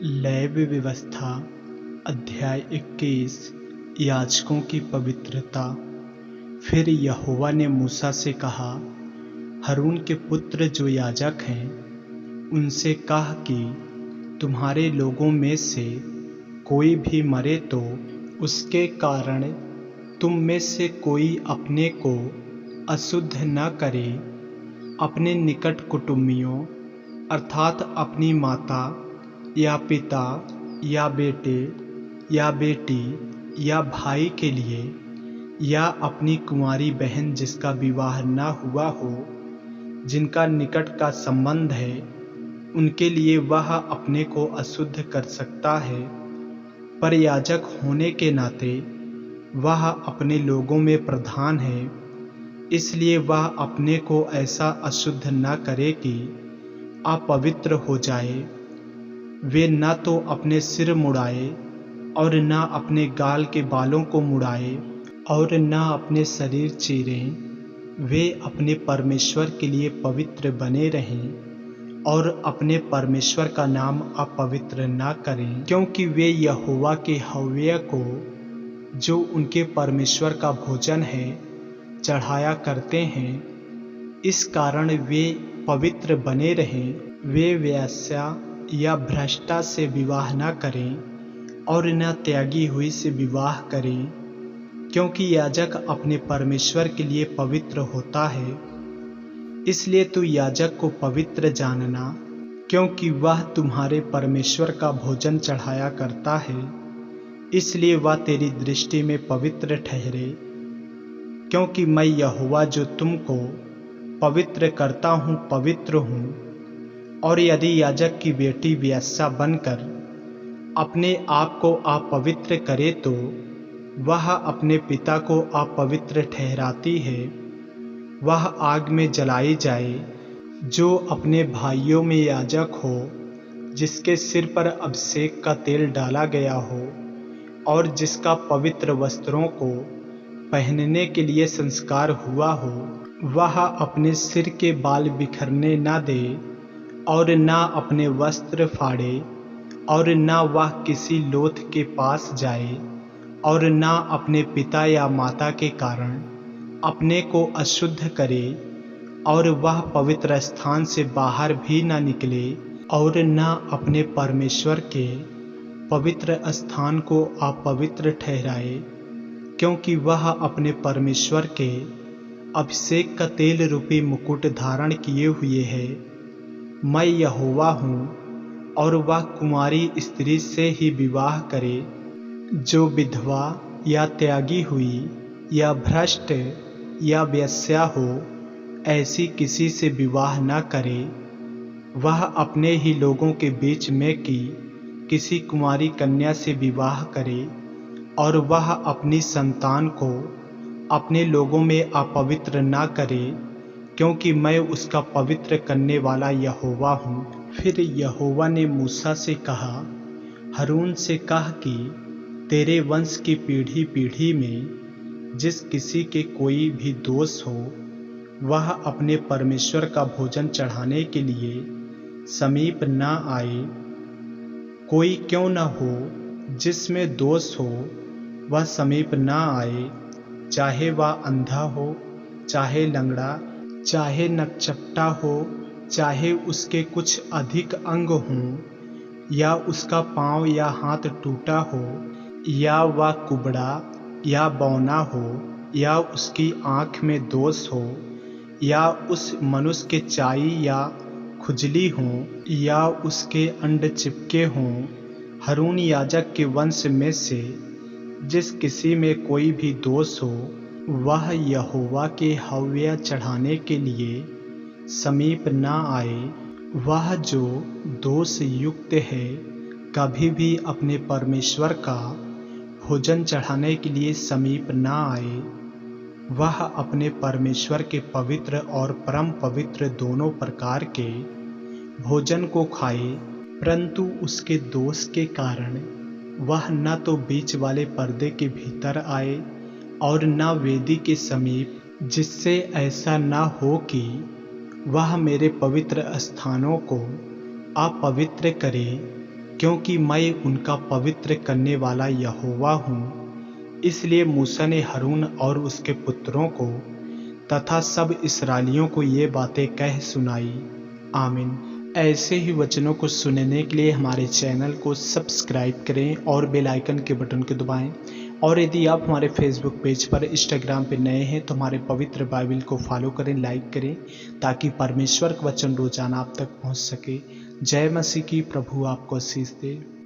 Levy व्यवस्था अध्याय 21 याजकों की पवित्रता। फिर यहोवा ने मूसा से कहा, हारून के पुत्र जो याजक हैं उनसे कह कि तुम्हारे लोगों में से कोई भी मरे तो उसके कारण तुम में से कोई अपने को अशुद्ध न करे, अपने निकट कुटुंबियों अर्थात अपनी माता या पिता या बेटे या बेटी या भाई के लिए, या अपनी कुंवारी बहन जिसका विवाह न हुआ हो, जिनका निकट का संबंध है, उनके लिए वह अपने को अशुद्ध कर सकता है। पर याजक होने के नाते वह अपने लोगों में प्रधान है, इसलिए वह अपने को ऐसा अशुद्ध न करे कि अपवित्र हो जाए। वे न तो अपने सिर मुड़ाए और न अपने गाल के बालों को मुड़ाए और न अपने शरीर चीरें। वे अपने परमेश्वर के लिए पवित्र बने रहें और अपने परमेश्वर का नाम अपवित्र न करें, क्योंकि वे यहोवा के हव्य को, जो उनके परमेश्वर का भोजन है, चढ़ाया करते हैं। इस कारण वे पवित्र बने रहें। वे वेश्या या भ्रष्टा से विवाह न करें और न त्यागी हुई से विवाह करें, क्योंकि याजक अपने परमेश्वर के लिए पवित्र होता है। इसलिए तू याजक को पवित्र जानना, क्योंकि वह तुम्हारे परमेश्वर का भोजन चढ़ाया करता है, इसलिए वह तेरी दृष्टि में पवित्र ठहरे। क्योंकि मैं यहोवा जो तुमको पवित्र करता हूँ पवित्र हूँ। और यदि याजक की बेटी वेश्या बनकर अपने आप को अपवित्र करे तो वह अपने पिता को अपवित्र ठहराती है। वह आग में जलाई जाए। जो अपने भाइयों में याजक हो, जिसके सिर पर अभिषेक का तेल डाला गया हो और जिसका पवित्र वस्त्रों को पहनने के लिए संस्कार हुआ हो, वह अपने सिर के बाल बिखरने न दे और न अपने वस्त्र फाड़े और न वह किसी लोथ के पास जाए और न अपने पिता या माता के कारण अपने को अशुद्ध करे, और वह पवित्र स्थान से बाहर भी न निकले और न अपने परमेश्वर के पवित्र स्थान को अपवित्र ठहराए, क्योंकि वह अपने परमेश्वर के अभिषेक का तेल रूपी मुकुट धारण किए हुए है। मैं यहोवा हूँ। और वह कुंवारी स्त्री से ही विवाह करे, जो विधवा या त्यागी हुई या भ्रष्ट या वेश्या हो, ऐसी किसी से विवाह न करे। वह अपने ही लोगों के बीच में की किसी कुंवारी कन्या से विवाह करे, और वह अपनी संतान को अपने लोगों में अपवित्र न करे, क्योंकि मैं उसका पवित्र करने वाला यहोवा हूँ। फिर यहोवा ने मूसा से कहा, हारून से कह कि तेरे वंश की पीढ़ी पीढ़ी में जिस किसी के कोई भी दोष हो, वह अपने परमेश्वर का भोजन चढ़ाने के लिए समीप न आए। कोई क्यों न हो जिसमें दोष हो, वह समीप न आए, चाहे वह अंधा हो, चाहे लंगड़ा, चाहे नकचपटा हो, चाहे उसके कुछ अधिक अंग हों, या उसका पाँव या हाथ टूटा हो, या वह कुबड़ा या बौना हो, या उसकी आँख में दोष हो, या उस मनुष्य के चाई या खुजली हो, या उसके अंड चिपके हों। हारून याजक के वंश में से जिस किसी में कोई भी दोष हो, वह यहोवा के हव्य चढ़ाने के लिए समीप न आए। वह जो दोष युक्त है, कभी भी अपने परमेश्वर का भोजन चढ़ाने के लिए समीप न आए। वह अपने परमेश्वर के पवित्र और परम पवित्र दोनों प्रकार के भोजन को खाए, परंतु उसके दोष के कारण वह न तो बीच वाले पर्दे के भीतर आए और न वेदी के समीप, जिससे ऐसा न हो कि वह मेरे पवित्र स्थानों को अपवित्र करे, क्योंकि मैं उनका पवित्र करने वाला यहोवा हूँ। इसलिए मूसा ने हारून और उसके पुत्रों को तथा सब इस्राएलियों को ये बातें कह सुनाई। आमीन। ऐसे ही वचनों को सुनने के लिए हमारे चैनल को सब्सक्राइब करें और बेल आइकन के बटन को दबाएं। और यदि आप हमारे फेसबुक पेज पर, इंस्टाग्राम पे नए हैं तो हमारे पवित्र बाइबल को फॉलो करें, लाइक करें, ताकि परमेश्वर का वचन रोजाना आप तक पहुंच सके। जय मसीह की। प्रभु आपको आशीष दे।